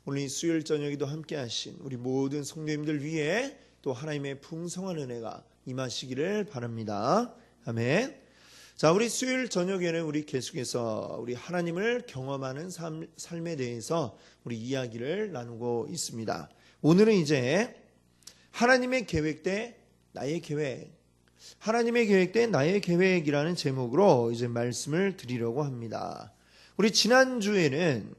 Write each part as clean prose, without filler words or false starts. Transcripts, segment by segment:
오늘 이 수요일 저녁에도 함께 하신 우리 모든 성도님들 위해 또 하나님의 풍성한 은혜가 임하시기를 바랍니다. 아멘. 자, 우리 수요일 저녁에는 우리 계속해서 우리 하나님을 경험하는 삶에 대해서 우리 이야기를 나누고 있습니다. 오늘은 이제 하나님의 계획대 나의 계획, 하나님의 계획대 나의 계획이라는 제목으로 이제 말씀을 드리려고 합니다. 우리 지난주에는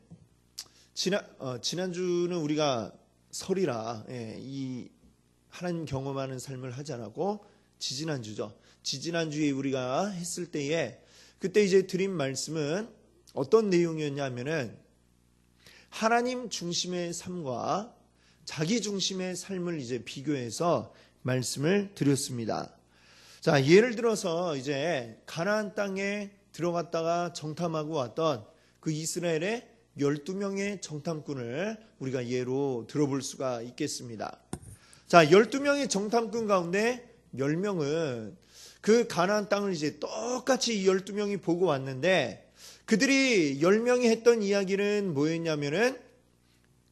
지난주는 우리가 설이라 이 하나님 경험하는 삶을 하지 않았고 지지난주죠. 지지난주에 우리가 했을 때에 그때 이제 드린 말씀은 어떤 내용이었냐면은 하나님 중심의 삶과 자기 중심의 삶을 이제 비교해서 말씀을 드렸습니다. 자, 예를 들어서 이제 가나안 땅에 들어갔다가 정탐하고 왔던 그 이스라엘의 12명의 정탐꾼을 우리가 예로 들어볼 수가 있겠습니다. 자, 12명의 정탐꾼 가운데 10명은 그 가나안 땅을 이제 똑같이 이 12명이 보고 왔는데 그들이 10명이 했던 이야기는 뭐였냐면은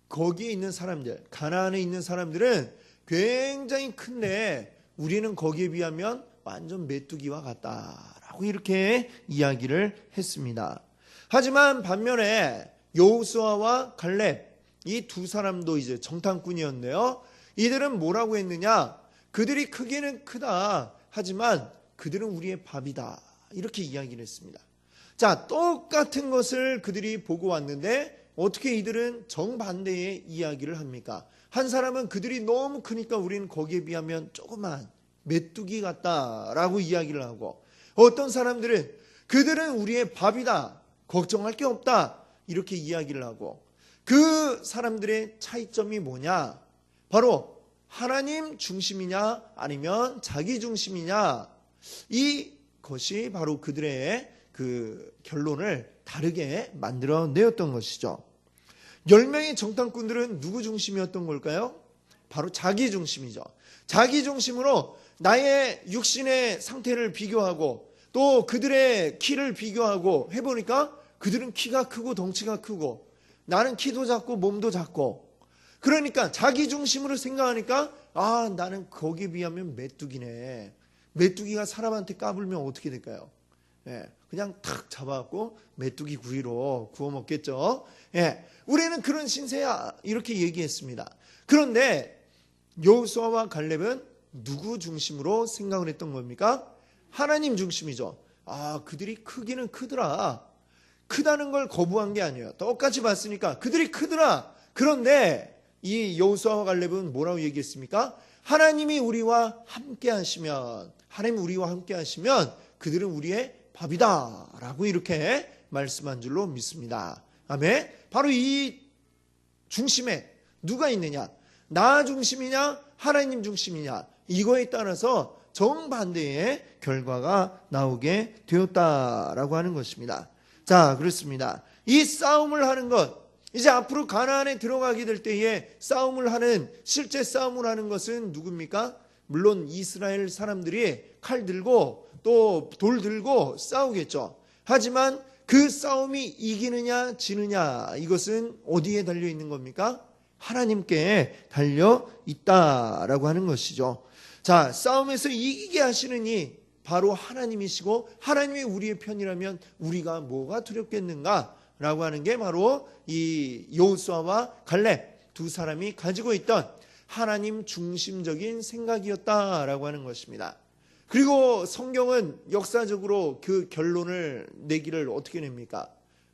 거기에 있는 사람들, 가나안에 있는 사람들은 굉장히 큰데 우리는 거기에 비하면 완전 메뚜기와 같다라고 이렇게 이야기를 했습니다. 하지만 반면에 여호수아와 갈렙 이 두 사람도 이제 정탐꾼이었는데요. 이들은 뭐라고 했느냐? 그들이 크기는 크다. 하지만 그들은 우리의 밥이다. 이렇게 이야기를 했습니다. 자, 똑같은 것을 그들이 보고 왔는데 어떻게 이들은 정반대의 이야기를 합니까? 한 사람은 그들이 너무 크니까 우리는 거기에 비하면 조그만 메뚜기 같다라고 이야기를 하고, 어떤 사람들은 그들은 우리의 밥이다. 걱정할 게 없다. 이렇게 이야기를 하고, 그 사람들의 차이점이 뭐냐? 바로 하나님 중심이냐 아니면 자기 중심이냐, 이것이 바로 그들의 그 결론을 다르게 만들어내었던 것이죠. 10명의 정탐꾼들은 누구 중심이었던 걸까요? 바로 자기 중심이죠. 자기 중심으로 나의 육신의 상태를 비교하고 또 그들의 키를 비교하고 해보니까 그들은 키가 크고 덩치가 크고 나는 키도 작고 몸도 작고, 그러니까 자기 중심으로 생각하니까 나는 거기에 비하면 메뚜기네. 메뚜기가 사람한테 까불면 어떻게 될까요? 그냥 탁 잡아갖고 메뚜기 구이로 구워 먹겠죠. 우리는 그런 신세야 이렇게 얘기했습니다. 그런데 여호수아와 갈렙은 누구 중심으로 생각을 했던 겁니까? 하나님 중심이죠. 그들이 크기는 크더라. 크다는 걸 거부한 게 아니에요. 똑같이 봤으니까 그들이 크더라. 그런데 이 여호수아와 갈렙은 뭐라고 얘기했습니까? 하나님이 우리와 함께 하시면, 하나님이 우리와 함께 하시면 그들은 우리의 밥이다 라고 이렇게 말씀한 줄로 믿습니다. 아멘. 바로 이 중심에 누가 있느냐? 나 중심이냐 하나님 중심이냐, 이거에 따라서 정반대의 결과가 나오게 되었다라고 하는 것입니다. 자, 그렇습니다. 이 싸움을 하는 것, 이제 앞으로 가나안에 들어가게 될 때에 싸움을 하는, 실제 싸움을 하는 것은 누굽니까? 물론 이스라엘 사람들이 칼 들고 또 돌 들고 싸우겠죠. 하지만 그 싸움이 이기느냐 지느냐, 이것은 어디에 달려 있는 겁니까? 하나님께 달려 있다라고 하는 것이죠. 자, 싸움에서 이기게 하시는 이 바로 하나님이시고, 하나님이 우리의 편이라면 우리가 뭐가 두렵겠는가 라고 하는 게 바로 이 여호수아와 갈렙 두 사람이 가지고 있던 하나님 중심적인 생각이었다라고 하는 것입니다. 그리고 성경은 역사적으로 그 결론을 내기를 어떻게 냅니까?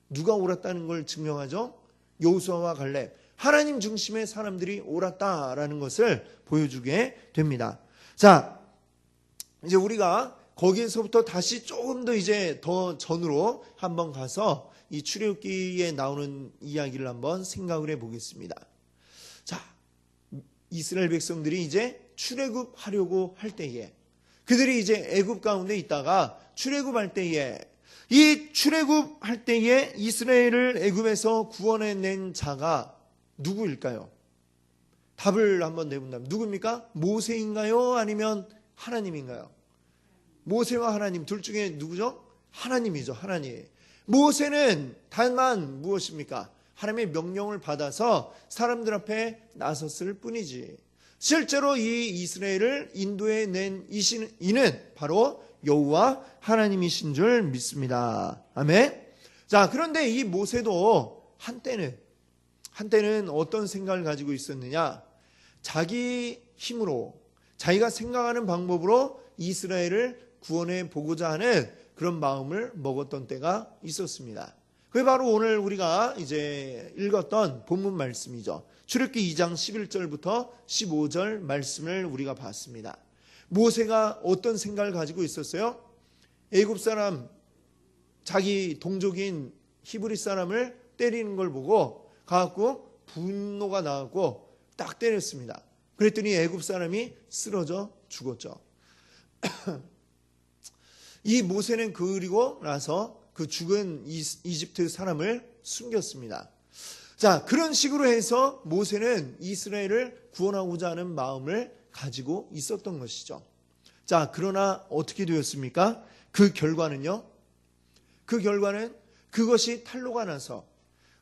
누가 옳았다는 걸 증명하죠? 여호수아와 갈렙, 하나님 중심의 사람들이 옳았다라는 것을 보여주게 됩니다. 자, 이제 우리가 거기에서부터 다시 조금 더 이제 더 전으로 한번 가서 이 출애굽기에 나오는 이야기를 한번 생각을 해보겠습니다. 자, 이스라엘 백성들이 이제 출애굽하려고 할 때에, 그들이 이제 애굽 가운데 있다가 출애굽할 때에, 이 출애굽할 때에 이스라엘을 애굽에서 구원해낸 자가 누구일까요? 답을 한번 내본다면 누굽니까? 모세인가요? 아니면 하나님인가요? 모세와 하나님 둘 중에 누구죠? 하나님이죠. 하나님. 모세는 다만 무엇입니까? 하나님의 명령을 받아서 사람들 앞에 나섰을 뿐이지. 실제로 이 이스라엘을 인도해 낸 이는 바로 여호와 하나님이신 줄 믿습니다. 아멘. 자, 그런데 이 모세도 한때는 어떤 생각을 가지고 있었느냐? 자기 힘으로, 자기가 생각하는 방법으로 이스라엘을 구원해 보고자 하는 그런 마음을 먹었던 때가 있었습니다. 그게 바로 오늘 우리가 이제 읽었던 본문 말씀이죠. 출애굽기 2장 11절부터 15절 말씀을 우리가 봤습니다. 모세가 어떤 생각을 가지고 있었어요? 애굽 사람, 자기 동족인 히브리 사람을 때리는 걸 보고 가갖고 분노가 나고 딱 때렸습니다. 그랬더니 애굽 사람이 쓰러져 죽었죠. 이 모세는 그리고 나서 그 죽은 이집트 사람을 숨겼습니다. 자, 그런 식으로 해서 모세는 이스라엘을 구원하고자 하는 마음을 가지고 있었던 것이죠. 자, 그러나 어떻게 되었습니까? 그 결과는 그것이 탄로가 나서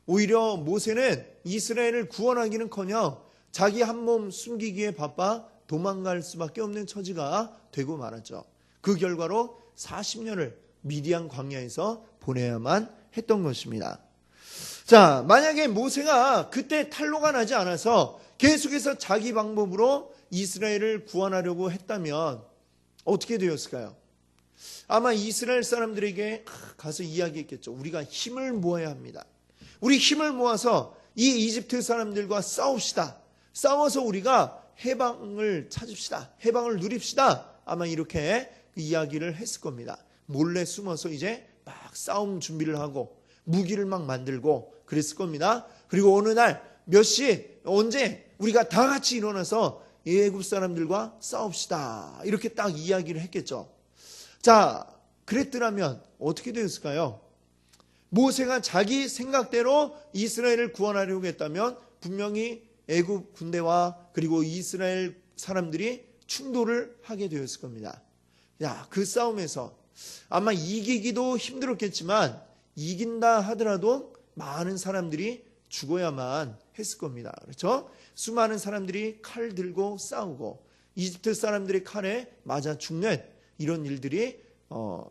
오히려 모세는 이스라엘을 구원하기는커녕 자기 한 몸 숨기기에 바빠 도망갈 수밖에 없는 처지가 되고 말았죠. 그 결과로 40년을 미디안 광야에서 보내야만 했던 것입니다. 자, 만약에 모세가 그때 탄로가 나지 않아서 계속해서 자기 방법으로 이스라엘을 구원하려고 했다면 어떻게 되었을까요? 아마 이스라엘 사람들에게 가서 이야기했겠죠. 우리가 힘을 모아야 합니다. 우리 힘을 모아서 이 이집트 사람들과 싸웁시다. 싸워서 우리가 해방을 찾읍시다. 해방을 누립시다. 아마 이렇게 이야기를 했을 겁니다. 몰래 숨어서 이제 막 싸움 준비를 하고 무기를 막 만들고 그랬을 겁니다. 그리고 어느 날 몇 시 언제 우리가 다 같이 일어나서 애굽 사람들과 싸웁시다. 이렇게 딱 이야기를 했겠죠. 자, 그랬더라면 어떻게 되었을까요? 모세가 자기 생각대로 이스라엘을 구원하려고 했다면 분명히 애굽 군대와 그리고 이스라엘 사람들이 충돌을 하게 되었을 겁니다. 야, 그 싸움에서 아마 이기기도 힘들었겠지만 이긴다 하더라도 많은 사람들이 죽어야만 했을 겁니다. 그렇죠? 수많은 사람들이 칼 들고 싸우고 이집트 사람들의 칼에 맞아 죽는 이런 일들이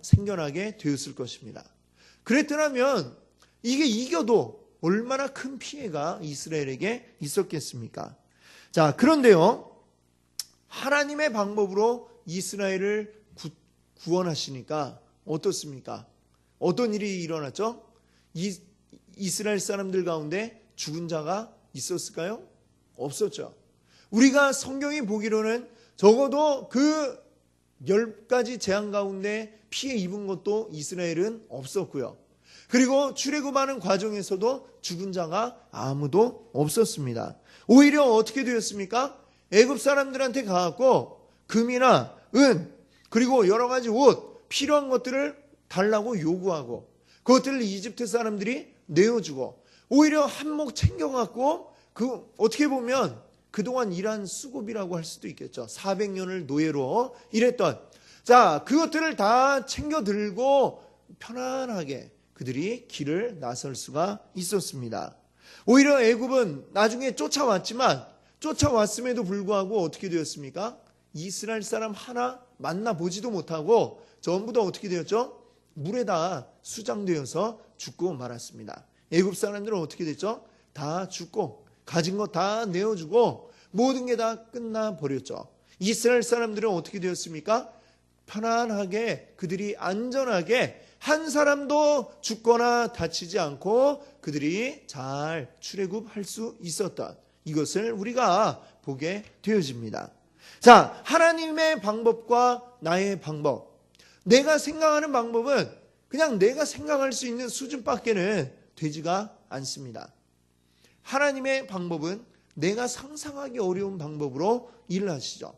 생겨나게 되었을 것입니다. 그랬더라면 이게 이겨도 얼마나 큰 피해가 이스라엘에게 있었겠습니까? 자, 그런데요, 하나님의 방법으로 이스라엘을 구원하시니까 어떻습니까? 어떤 일이 일어났죠? 이스라엘 사람들 가운데 죽은 자가 있었을까요? 없었죠. 우리가 성경이 보기로는 적어도 그 10가지 재앙 가운데 피해 입은 것도 이스라엘은 없었고요. 그리고 출애굽하는 과정에서도 죽은 자가 아무도 없었습니다. 오히려 어떻게 되었습니까? 애굽 사람들한테 가갖고 금이나 은 그리고 여러 가지 옷 필요한 것들을 달라고 요구하고 그것들을 이집트 사람들이 내어주고 오히려 한몫 챙겨갖고 어떻게 보면 그동안 일한 수고비라고 할 수도 있겠죠. 400년을 노예로 일했던 자, 그것들을 다 챙겨 들고 편안하게 그들이 길을 나설 수가 있었습니다. 오히려 애굽은 나중에 쫓아왔지만 쫓아왔음에도 불구하고 어떻게 되었습니까? 이스라엘 사람 하나 만나보지도 못하고 전부 다 어떻게 되었죠? 물에다 수장되어서 죽고 말았습니다. 애굽 사람들은 어떻게 됐죠? 다 죽고 가진 거 다 내어주고 모든 게 다 끝나버렸죠. 이스라엘 사람들은 어떻게 되었습니까? 편안하게 그들이 안전하게 한 사람도 죽거나 다치지 않고 그들이 잘 출애굽할 수 있었던 이것을 우리가 보게 되어집니다. 자, 하나님의 방법과 나의 방법, 내가 생각하는 방법은 그냥 내가 생각할 수 있는 수준밖에는 되지가 않습니다. 하나님의 방법은 내가 상상하기 어려운 방법으로 일을 하시죠.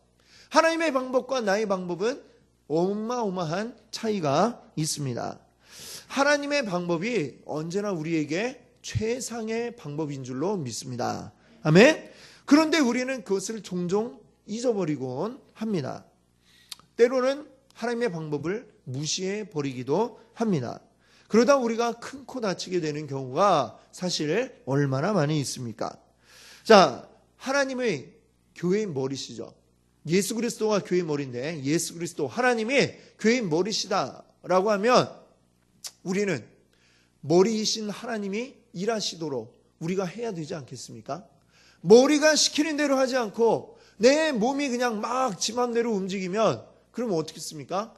하나님의 방법과 나의 방법은 어마어마한 차이가 있습니다. 하나님의 방법이 언제나 우리에게 최상의 방법인 줄로 믿습니다. 아멘. 그런데 우리는 그것을 종종 잊어버리곤 합니다. 때로는 하나님의 방법을 무시해 버리기도 합니다. 그러다 우리가 큰 코 다치게 되는 경우가 사실 얼마나 많이 있습니까? 자, 하나님의 교회의 머리시죠. 예수 그리스도가 교회의 머리인데 예수 그리스도 하나님이 교회의 머리시다라고 하면 우리는 머리이신 하나님이 일하시도록 우리가 해야 되지 않겠습니까? 머리가 시키는 대로 하지 않고 내 몸이 그냥 막 지 맘대로 움직이면 그러면 어떻겠습니까?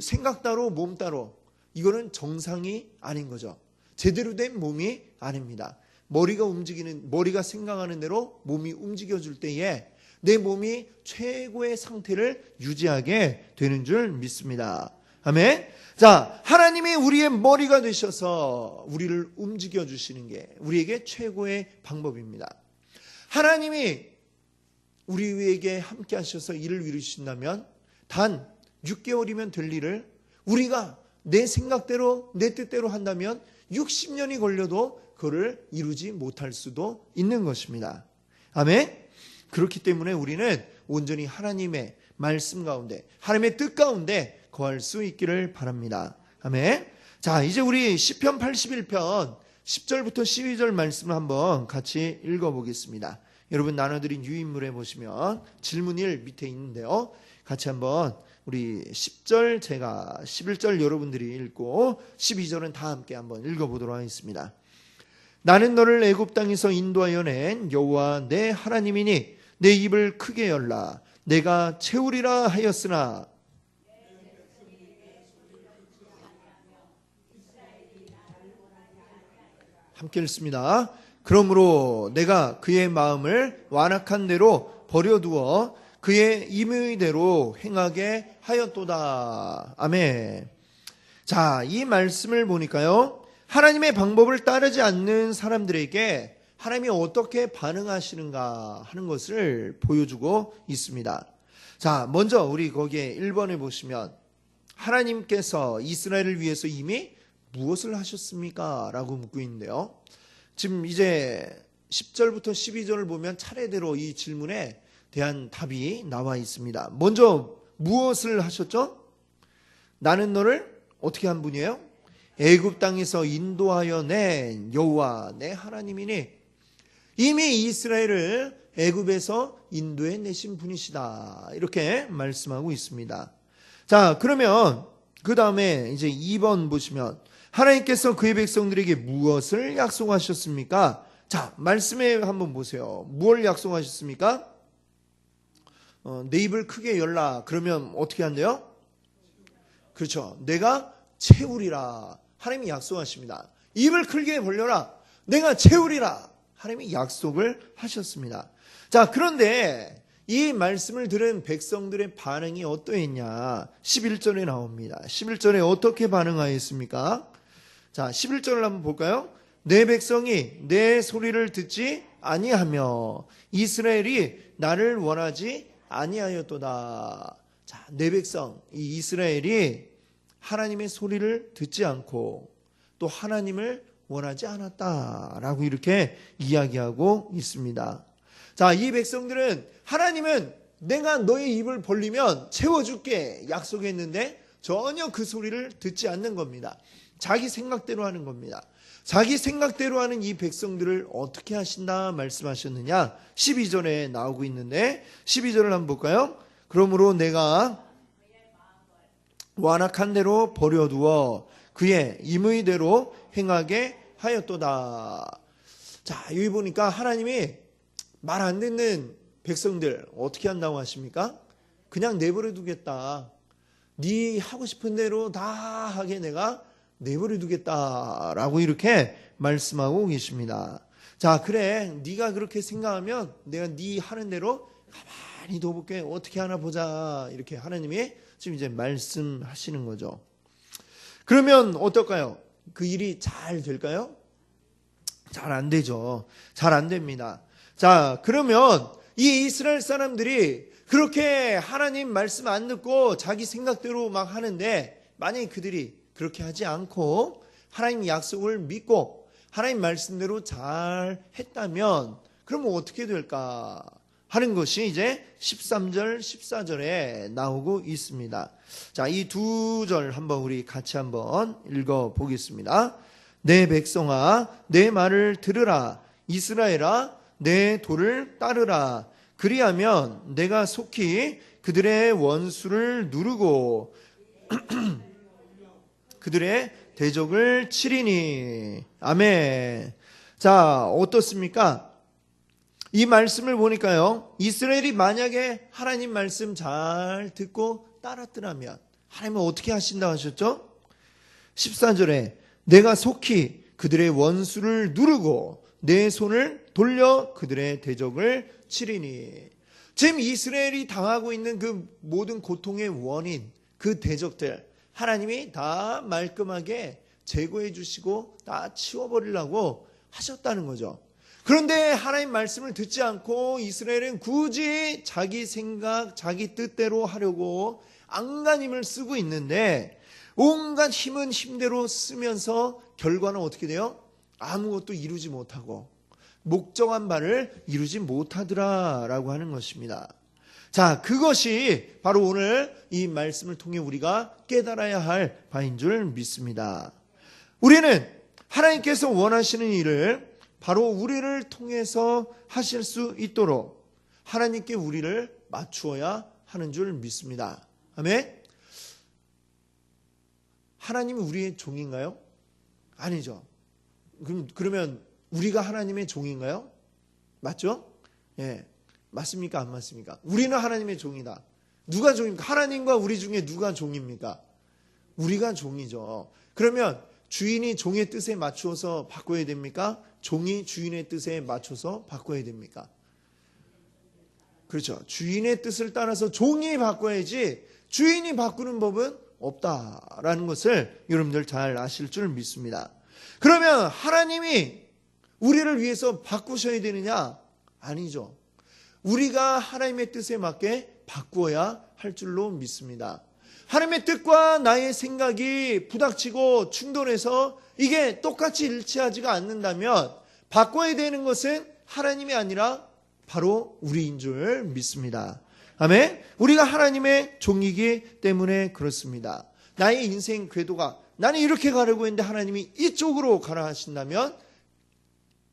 생각 따로 몸 따로 이거는 정상이 아닌 거죠. 제대로 된 몸이 아닙니다. 머리가 생각하는 대로 몸이 움직여줄 때에 내 몸이 최고의 상태를 유지하게 되는 줄 믿습니다. 아멘. 자, 하나님이 우리의 머리가 되셔서 우리를 움직여 주시는 게 우리에게 최고의 방법입니다. 하나님이 우리에게 함께 하셔서 일을 이루신다면 단 6개월이면 될 일을 우리가 내 생각대로 내 뜻대로 한다면 60년이 걸려도 그를 이루지 못할 수도 있는 것입니다. 아멘. 그렇기 때문에 우리는 온전히 하나님의 말씀 가운데 하나님의 뜻 가운데 거할 수 있기를 바랍니다. 아멘. 자, 이제 우리 시편 81편 10절부터 12절 말씀을 한번 같이 읽어보겠습니다. 여러분 나눠드린 유인물에 보시면 질문일 밑에 있는데요. 같이 한번 우리 10절 제가 11절 여러분들이 읽고 12절은 다 함께 한번 읽어보도록 하겠습니다. 나는 너를 애굽 땅에서 인도하여 낸 여호와 내 하나님이니 내 입을 크게 열라. 내가 채우리라 하였으나 함께 읽습니다. 그러므로 내가 그의 마음을 완악한 대로 버려두어 그의 임의대로 행하게 하였도다. 아멘. 자, 이 말씀을 보니까요. 하나님의 방법을 따르지 않는 사람들에게 하나님이 어떻게 반응하시는가 하는 것을 보여주고 있습니다. 자, 먼저 우리 거기에 1번에 보시면 하나님께서 이스라엘을 위해서 이미 무엇을 하셨습니까? 라고 묻고 있는데요. 지금 이제 10절부터 12절을 보면 차례대로 이 질문에 대한 답이 나와 있습니다. 먼저 무엇을 하셨죠? 나는 너를 어떻게 한 분이에요? 애굽 땅에서 인도하여 낸 여호와 내 하나님이니 이미 이스라엘을 애굽에서 인도해 내신 분이시다. 이렇게 말씀하고 있습니다. 자, 그러면 그 다음에 이제 2번 보시면 하나님께서 그의 백성들에게 무엇을 약속하셨습니까? 자, 말씀에 한번 보세요. 무엇을 약속하셨습니까? 내 입을 크게 열라. 그러면 어떻게 한대요? 그렇죠. 내가 채우리라. 하나님이 약속하십니다. 입을 크게 벌려라. 내가 채우리라. 하나님이 약속을 하셨습니다. 자, 그런데 이 말씀을 들은 백성들의 반응이 어떠했냐? 11절에 나옵니다. 11절에 어떻게 반응하였습니까? 자, 11절을 한번 볼까요? 내 백성이 내 소리를 듣지 아니하며 이스라엘이 나를 원하지 아니하였도다. 자, 내 백성, 이 이스라엘이 하나님의 소리를 듣지 않고 또 하나님을 원하지 않았다라고 이렇게 이야기하고 있습니다. 자, 이 백성들은 하나님은 내가 너의 입을 벌리면 채워줄게 약속했는데 전혀 그 소리를 듣지 않는 겁니다. 자기 생각대로 하는 겁니다. 자기 생각대로 하는 이 백성들을 어떻게 하신다 말씀하셨느냐? 12절에 나오고 있는데 12절을 한번 볼까요? 그러므로 내가 완악한 대로 버려두어 그의 임의대로 행하게 하였도다. 자, 여기 보니까 하나님이 말 안 듣는 백성들 어떻게 한다고 하십니까? 그냥 내버려 두겠다. 네 하고 싶은 대로 다 하게 내가 내버려 두겠다라고 이렇게 말씀하고 계십니다. 자, 그래, 네가 그렇게 생각하면 내가 네 하는 대로 가만히 둬볼게. 어떻게 하나 보자. 이렇게 하나님이 지금 이제 말씀하시는 거죠. 그러면 어떨까요? 그 일이 잘 될까요? 잘 안 되죠. 잘 안 됩니다. 자, 그러면 이 이스라엘 사람들이 그렇게 하나님 말씀 안 듣고 자기 생각대로 막 하는데 만약에 그들이 그렇게 하지 않고 하나님 약속을 믿고 하나님 말씀대로 잘 했다면 그러면 어떻게 될까? 하는 것이 이제 13절, 14절에 나오고 있습니다. 자, 이 두 절 한번 우리 같이 한번 읽어 보겠습니다. 내 백성아, 내 말을 들으라. 이스라엘아, 내 도를 따르라. 그리하면 내가 속히 그들의 원수를 누르고 그들의 대적을 치리니. 아멘. 자, 어떻습니까? 이 말씀을 보니까요, 이스라엘이 만약에 하나님 말씀 잘 듣고 따랐더라면 하나님은 어떻게 하신다고 하셨죠? 14절에 내가 속히 그들의 원수를 누르고 내 손을 돌려 그들의 대적을 치리니. 지금 이스라엘이 당하고 있는 그 모든 고통의 원인, 그 대적들 하나님이 다 말끔하게 제거해 주시고 다 치워버리려고 하셨다는 거죠. 그런데 하나님 말씀을 듣지 않고 이스라엘은 굳이 자기 생각, 자기 뜻대로 하려고 안간힘을 쓰고 있는데, 온갖 힘은 힘대로 쓰면서 결과는 어떻게 돼요? 아무것도 이루지 못하고 목정한 바를 이루지 못하더라라고 하는 것입니다. 자, 그것이 바로 오늘 이 말씀을 통해 우리가 깨달아야 할 바인 줄 믿습니다. 우리는 하나님께서 원하시는 일을 바로 우리를 통해서 하실 수 있도록 하나님께 우리를 맞추어야 하는 줄 믿습니다. 아멘. 하나님이 우리의 종인가요? 아니죠. 그러면 우리가 하나님의 종인가요? 맞죠? 예. 맞습니까? 안 맞습니까? 우리는 하나님의 종이다. 누가 종입니까? 하나님과 우리 중에 누가 종입니까? 우리가 종이죠. 그러면 주인이 종의 뜻에 맞추어서 바꿔야 됩니까? 종이 주인의 뜻에 맞춰서 바꿔야 됩니까? 그렇죠. 주인의 뜻을 따라서 종이 바꿔야지 주인이 바꾸는 법은 없다라는 것을 여러분들 잘 아실 줄 믿습니다. 그러면 하나님이 우리를 위해서 바꾸셔야 되느냐? 아니죠. 우리가 하나님의 뜻에 맞게 바꾸어야 할 줄로 믿습니다. 하나님의 뜻과 나의 생각이 부닥치고 충돌해서 이게 똑같이 일치하지가 않는다면 바꿔야 되는 것은 하나님이 아니라 바로 우리인 줄 믿습니다. 아멘. 우리가 하나님의 종이기 때문에 그렇습니다. 나의 인생 궤도가 나는 이렇게 가려고 했는데 하나님이 이쪽으로 가라 하신다면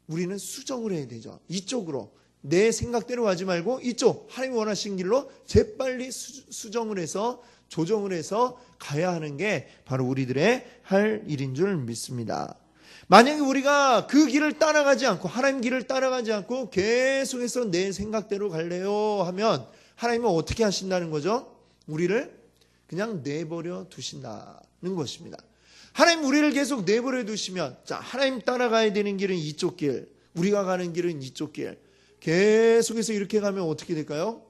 우리는 수정을 해야 되죠. 이쪽으로. 내 생각대로 가지 말고 이쪽 하나님이 원하신 길로 재빨리 수정을 해서 조정을 해서 가야 하는 게 바로 우리들의 할 일인 줄 믿습니다. 만약에 우리가 그 길을 따라가지 않고 하나님 길을 따라가지 않고 계속해서 내 생각대로 갈래요 하면 하나님은 어떻게 하신다는 거죠? 우리를 그냥 내버려 두신다는 것입니다. 하나님 우리를 계속 내버려 두시면 자, 하나님 따라가야 되는 길은 이쪽 길, 우리가 가는 길은 이쪽 길, 계속해서 이렇게 가면 어떻게 될까요?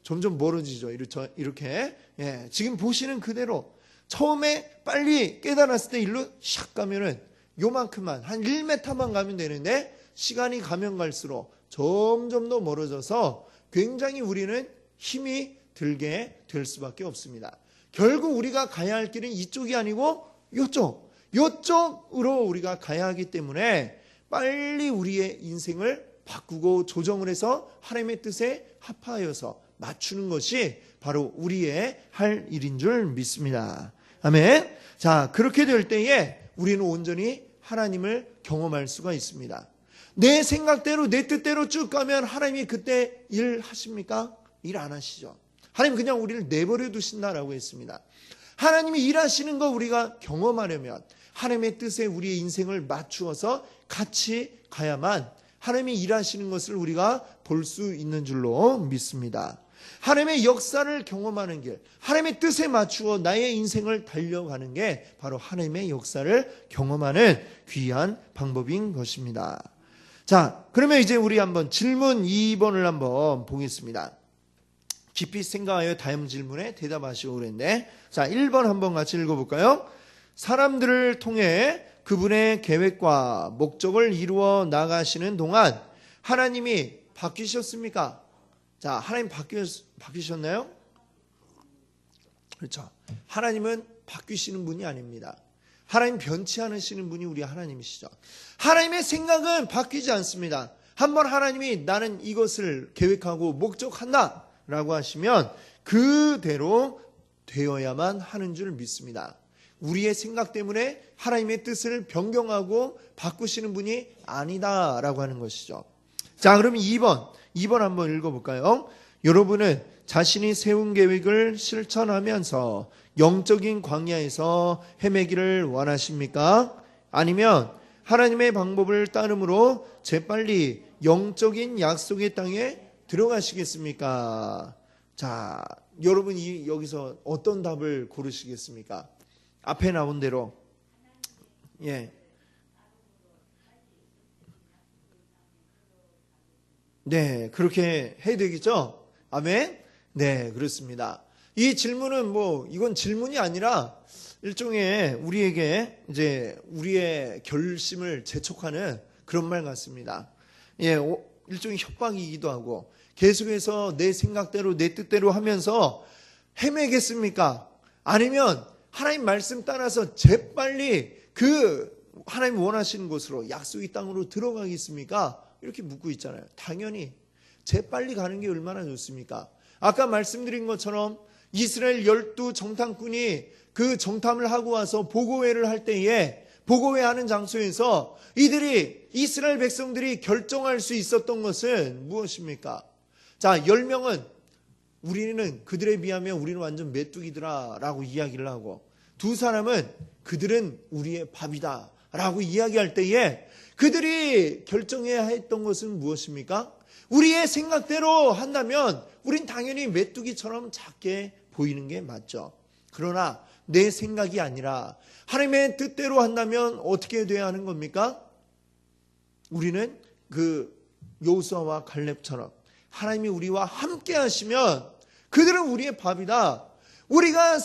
점점 멀어지죠. 이렇게. 예, 지금 보시는 그대로 처음에 빨리 깨달았을 때 일로 샥 가면은 요만큼만 한 1m만 가면 되는데 시간이 가면 갈수록 점점 더 멀어져서 굉장히 우리는 힘이 들게 될 수밖에 없습니다. 결국 우리가 가야 할 길은 이쪽이 아니고 이쪽으로 우리가 가야 하기 때문에 빨리 우리의 인생을 바꾸고 조정을 해서 하나님의 뜻에 합하여서 맞추는 것이 바로 우리의 할 일인 줄 믿습니다. 아멘. 자, 그렇게 될 때에 우리는 온전히 하나님을 경험할 수가 있습니다. 내 생각대로 내 뜻대로 쭉 가면 하나님이 그때 일 하십니까? 일 안 하시죠. 하나님 그냥 우리를 내버려 두신다라고 했습니다. 하나님이 일하시는 거 우리가 경험하려면 하나님의 뜻에 우리의 인생을 맞추어서 같이 가야만 하나님이 일하시는 것을 우리가 볼 수 있는 줄로 믿습니다. 하나님의 역사를 경험하는 길, 하나님의 뜻에 맞추어 나의 인생을 달려가는 게 바로 하나님의 역사를 경험하는 귀한 방법인 것입니다. 자, 그러면 이제 우리 한번 질문 2번을 한번 보겠습니다. 깊이 생각하여 다음 질문에 대답하시고 그랬는데, 자, 1번 한번 같이 읽어볼까요? 사람들을 통해 그분의 계획과 목적을 이루어 나가시는 동안 하나님이 바뀌셨습니까? 자, 하나님 바뀌셨나요? 그렇죠. 하나님은 바뀌시는 분이 아닙니다. 하나님 변치 않으시는 분이 우리 하나님이시죠. 하나님의 생각은 바뀌지 않습니다. 한번 하나님이 나는 이것을 계획하고 목적한다 라고 하시면 그대로 되어야만 하는 줄 믿습니다. 우리의 생각 때문에 하나님의 뜻을 변경하고 바꾸시는 분이 아니다라고 하는 것이죠. 자, 그럼 2번 한번 읽어볼까요? 여러분은 자신이 세운 계획을 실천하면서 영적인 광야에서 헤매기를 원하십니까? 아니면 하나님의 방법을 따름으로 재빨리 영적인 약속의 땅에 들어가시겠습니까? 자, 여러분이 여기서 어떤 답을 고르시겠습니까? 앞에 나온 대로. 예. 네, 그렇게 해야 되겠죠? 아멘? 네, 그렇습니다. 이 질문은 이건 질문이 아니라 일종의 우리에게 이제 우리의 결심을 재촉하는 그런 말 같습니다. 예, 일종의 협박이기도 하고 계속해서 내 생각대로 내 뜻대로 하면서 헤매겠습니까? 아니면 하나님 말씀 따라서 재빨리 그 하나님 원하시는 곳으로 약속의 땅으로 들어가겠습니까? 이렇게 묻고 있잖아요. 당연히 재빨리 가는 게 얼마나 좋습니까? 아까 말씀드린 것처럼 이스라엘 12 정탐꾼이 그 정탐을 하고 와서 보고회를 할 때에 보고회하는 장소에서 이스라엘 백성들이 결정할 수 있었던 것은 무엇입니까? 자, 10명은 우리는 그들에 비하면 우리는 완전 메뚜기더라 라고 이야기를 하고, 두 사람은 그들은 우리의 밥이다 라고 이야기할 때에 그들이 결정해야 했던 것은 무엇입니까? 우리의 생각대로 한다면 우린 당연히 메뚜기처럼 작게 보이는 게 맞죠. 그러나 내 생각이 아니라 하나님의 뜻대로 한다면 어떻게 돼야 하는 겁니까? 우리는 그 여호수아와 갈렙처럼 하나님이 우리와 함께 하시면 그들은 우리의 밥이다. 우리가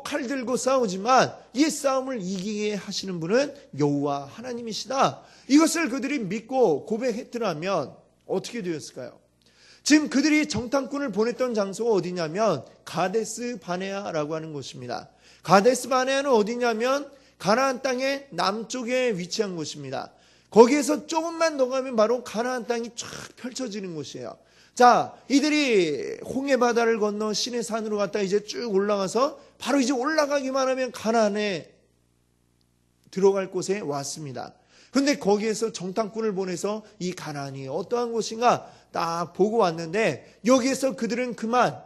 칼 들고 싸우지만 이 싸움을 이기게 하시는 분은 여호와 하나님이시다. 이것을 그들이 믿고 고백했더라면 어떻게 되었을까요? 지금 그들이 정탐꾼을 보냈던 장소가 어디냐면 가데스 바네아라고 하는 곳입니다. 가데스 바네아는 어디냐면 가나안 땅의 남쪽에 위치한 곳입니다. 거기에서 조금만 더 가면 바로 가나안 땅이 쫙 펼쳐지는 곳이에요. 자, 이들이 홍해 바다를 건너 시내 산으로 갔다 이제 쭉 올라가서 바로 이제 올라가기만 하면 가나안에 들어갈 곳에 왔습니다. 그런데 거기에서 정탐꾼을 보내서 이 가나안이 어떠한 곳인가 딱 보고 왔는데, 여기에서 그들은 그만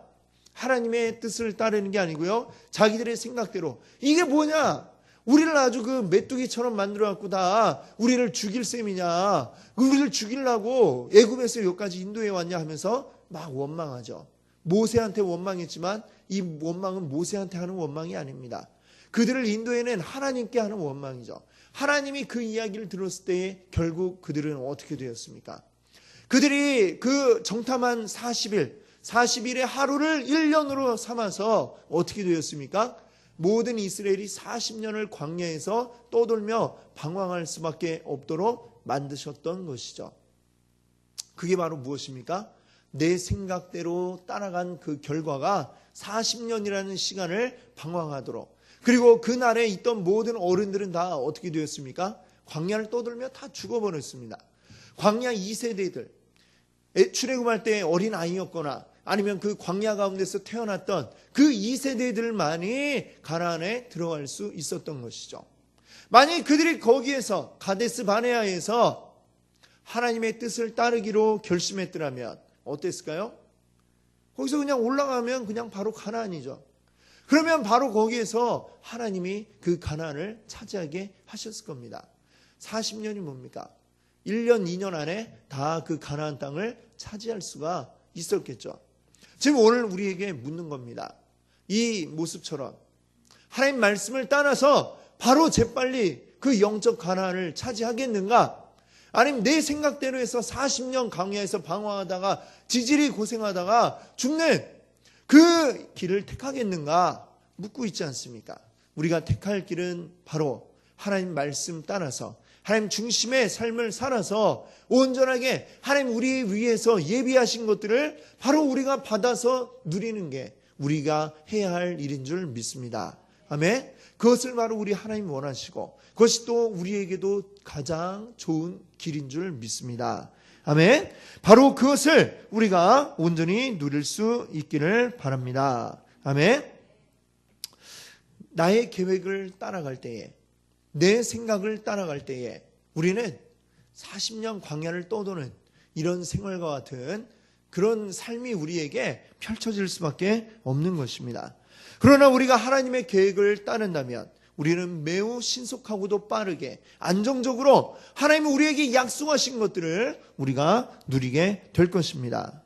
하나님의 뜻을 따르는 게 아니고요, 자기들의 생각대로 이게 뭐냐, 우리를 아주 그 메뚜기처럼 만들어갖고 다 우리를 죽일 셈이냐, 우리를 죽이려고 애굽에서 여기까지 인도해 왔냐 하면서 막 원망하죠. 모세한테 원망했지만 이 원망은 모세한테 하는 원망이 아닙니다. 그들을 인도해낸 하나님께 하는 원망이죠. 하나님이 그 이야기를 들었을 때에 결국 그들은 어떻게 되었습니까? 그들이 그 정탐한 40일의 하루를 1년으로 삼아서 어떻게 되었습니까? 모든 이스라엘이 40년을 광야에서 떠돌며 방황할 수밖에 없도록 만드셨던 것이죠. 그게 바로 무엇입니까? 내 생각대로 따라간 그 결과가 40년이라는 시간을 방황하도록, 그리고 그날에 있던 모든 어른들은 다 어떻게 되었습니까? 광야를 떠돌며 다 죽어버렸습니다. 광야 2세대들, 출애굽할 때 어린 아이였거나 아니면 그 광야 가운데서 태어났던 그 2세대들만이 가나안에 들어갈 수 있었던 것이죠. 만약 그들이 거기에서 가데스 바네아에서 하나님의 뜻을 따르기로 결심했더라면 어땠을까요? 거기서 그냥 올라가면 그냥 바로 가나안이죠. 그러면 바로 거기에서 하나님이 그 가나안을 차지하게 하셨을 겁니다. 40년이 뭡니까? 1년, 2년 안에 다 그 가나안 땅을 차지할 수가 있었겠죠. 지금 오늘 우리에게 묻는 겁니다. 이 모습처럼 하나님 말씀을 따라서 바로 재빨리 그 영적 가나안을 차지하겠는가? 아니면 내 생각대로 해서 40년 광야에서 방황하다가 지질이 고생하다가 죽는 그 길을 택하겠는가? 묻고 있지 않습니까? 우리가 택할 길은 바로 하나님 말씀 따라서 하나님 중심의 삶을 살아서 온전하게 하나님 우리 위해서 예비하신 것들을 바로 우리가 받아서 누리는 게 우리가 해야 할 일인 줄 믿습니다. 아멘. 그것을 바로 우리 하나님 원하시고 그것이 또 우리에게도 가장 좋은 길인 줄 믿습니다. 아멘. 바로 그것을 우리가 온전히 누릴 수 있기를 바랍니다. 아멘. 나의 계획을 따라갈 때에, 내 생각을 따라갈 때에 우리는 40년 광야를 떠도는 이런 생활과 같은 그런 삶이 우리에게 펼쳐질 수밖에 없는 것입니다. 그러나 우리가 하나님의 계획을 따른다면 우리는 매우 신속하고도 빠르게 안정적으로 하나님이 우리에게 약속하신 것들을 우리가 누리게 될 것입니다.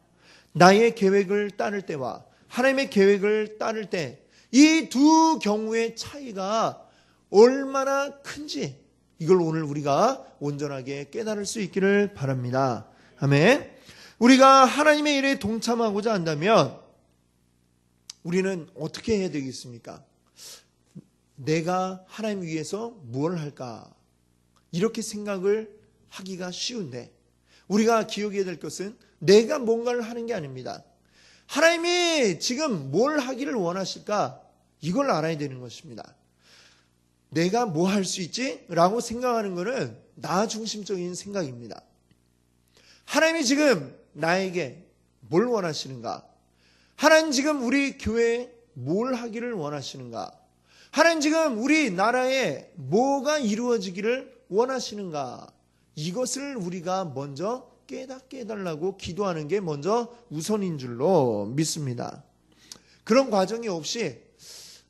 나의 계획을 따를 때와 하나님의 계획을 따를 때 이 두 경우의 차이가 얼마나 큰지 이걸 오늘 우리가 온전하게 깨달을 수 있기를 바랍니다. 아멘. 우리가 하나님의 일에 동참하고자 한다면 우리는 어떻게 해야 되겠습니까? 내가 하나님 위해서 무엇을 할까? 이렇게 생각을 하기가 쉬운데 우리가 기억해야 될 것은 내가 뭔가를 하는 게 아닙니다. 하나님이 지금 뭘 하기를 원하실까? 이걸 알아야 되는 것입니다. 내가 뭐 할 수 있지? 라고 생각하는 것은 나 중심적인 생각입니다. 하나님이 지금 나에게 뭘 원하시는가? 하나님 지금 우리 교회에 뭘 하기를 원하시는가? 하나님 지금 우리 나라에 뭐가 이루어지기를 원하시는가? 이것을 우리가 먼저 깨닫게 해달라고 기도하는 게 먼저 우선인 줄로 믿습니다. 그런 과정이 없이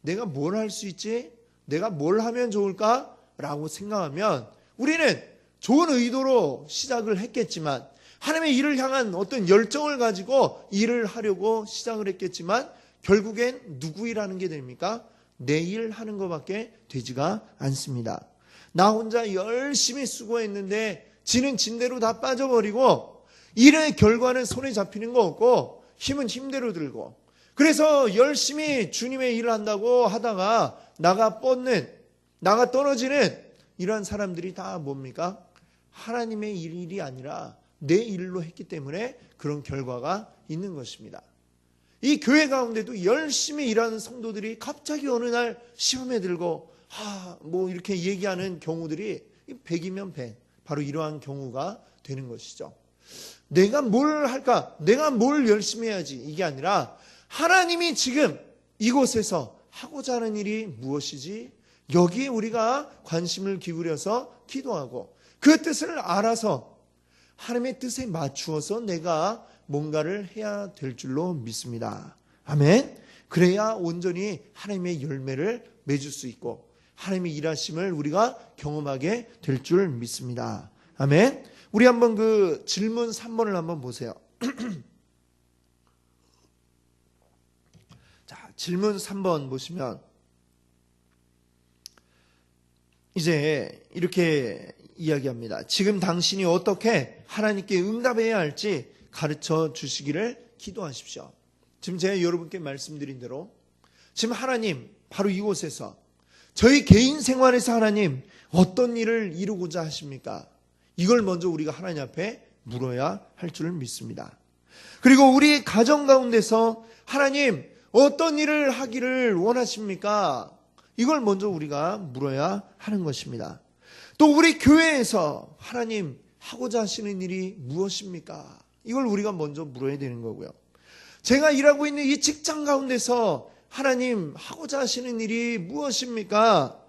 내가 뭘 할 수 있지? 내가 뭘 하면 좋을까? 라고 생각하면 우리는 좋은 의도로 시작을 했겠지만 하나님의 일을 향한 어떤 열정을 가지고 일을 하려고 시작을 했겠지만 결국엔 누구 일하는 게 됩니까? 내 일 하는 것밖에 되지가 않습니다. 나 혼자 열심히 수고했는데 지는 진대로 다 빠져버리고 일의 결과는 손에 잡히는 거 없고 힘은 힘대로 들고 그래서 열심히 주님의 일을 한다고 하다가 나가 떨어지는 이러한 사람들이 다 뭡니까? 하나님의 일이 아니라 내 일로 했기 때문에 그런 결과가 있는 것입니다. 이 교회 가운데도 열심히 일하는 성도들이 갑자기 어느 날 시험에 들고 뭐 이렇게 얘기하는 경우들이 100이면 100 바로 이러한 경우가 되는 것이죠. 내가 뭘 할까? 내가 뭘 열심히 해야지 이게 아니라 하나님이 지금 이곳에서 하고자 하는 일이 무엇이지? 여기에 우리가 관심을 기울여서 기도하고 그 뜻을 알아서 하나님의 뜻에 맞추어서 내가 뭔가를 해야 될 줄로 믿습니다. 아멘. 그래야 온전히 하나님의 열매를 맺을 수 있고 하나님의 일하심을 우리가 경험하게 될 줄 믿습니다. 아멘. 우리 한번 그 질문 3번을 한번 보세요. 자, 질문 3번 보시면 이제 이렇게 이야기합니다. 지금 당신이 어떻게 하나님께 응답해야 할지 가르쳐 주시기를 기도하십시오. 지금 제가 여러분께 말씀드린 대로 지금 하나님 바로 이곳에서 저희 개인 생활에서 하나님 어떤 일을 이루고자 하십니까? 이걸 먼저 우리가 하나님 앞에 물어야 할 줄 믿습니다. 그리고 우리 가정 가운데서 하나님 어떤 일을 하기를 원하십니까? 이걸 먼저 우리가 물어야 하는 것입니다. 또 우리 교회에서 하나님 하고자 하시는 일이 무엇입니까? 이걸 우리가 먼저 물어야 되는 거고요. 제가 일하고 있는 이 직장 가운데서 하나님 하고자 하시는 일이 무엇입니까?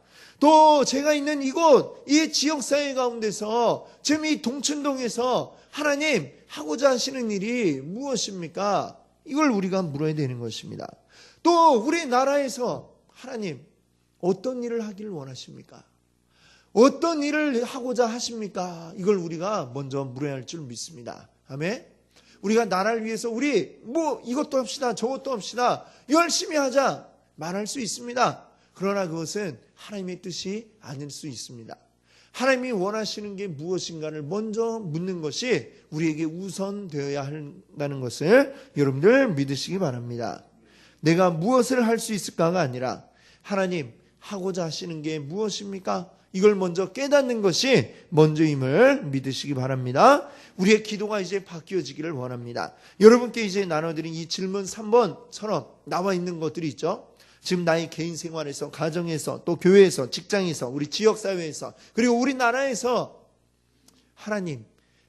또 제가 있는 이곳 이 지역사회 가운데서 지금 이 동춘동에서 하나님 하고자 하시는 일이 무엇입니까? 이걸 우리가 물어야 되는 것입니다. 또 우리나라에서 하나님 어떤 일을 하기를 원하십니까? 어떤 일을 하고자 하십니까? 이걸 우리가 먼저 물어야 할 줄 믿습니다. 아멘. 우리가 나라를 위해서 우리 뭐 이것도 합시다 저것도 합시다 열심히 하자 말할 수 있습니다. 그러나 그것은 하나님의 뜻이 아닐 수 있습니다. 하나님이 원하시는 게 무엇인가를 먼저 묻는 것이 우리에게 우선되어야 한다는 것을 여러분들 믿으시기 바랍니다. 내가 무엇을 할 수 있을까가 아니라 하나님 하고자 하시는 게 무엇입니까? 이걸 먼저 깨닫는 것이 먼저임을 믿으시기 바랍니다. 우리의 기도가 이제 바뀌어지기를 원합니다. 여러분께 이제 나눠드린 이 질문 3번처럼 나와 있는 것들이 있죠. 지금 나의 개인 생활에서, 가정에서, 또 교회에서, 직장에서, 우리 지역사회에서, 그리고 우리나라에서 하나님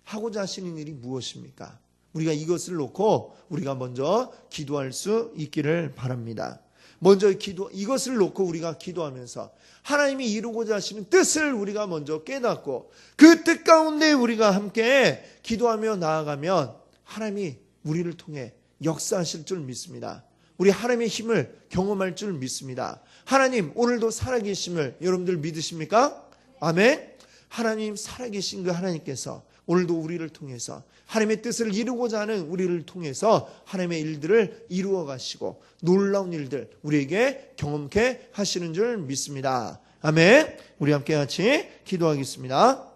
하고자 하시는 일이 무엇입니까? 우리가 이것을 놓고 우리가 먼저 기도할 수 있기를 바랍니다. 먼저 이것을 놓고 우리가 기도하면서 하나님이 이루고자 하시는 뜻을 우리가 먼저 깨닫고 그 뜻 가운데 우리가 함께 기도하며 나아가면 하나님이 우리를 통해 역사하실 줄 믿습니다. 우리 하나님의 힘을 경험할 줄 믿습니다. 하나님 오늘도 살아계심을 여러분들 믿으십니까? 아멘. 하나님 살아계신 그 하나님께서 오늘도 우리를 통해서 하나님의 뜻을 이루고자 하는 우리를 통해서 하나님의 일들을 이루어 가시고 놀라운 일들 우리에게 경험케 하시는 줄 믿습니다. 아멘. 우리 함께 같이 기도하겠습니다.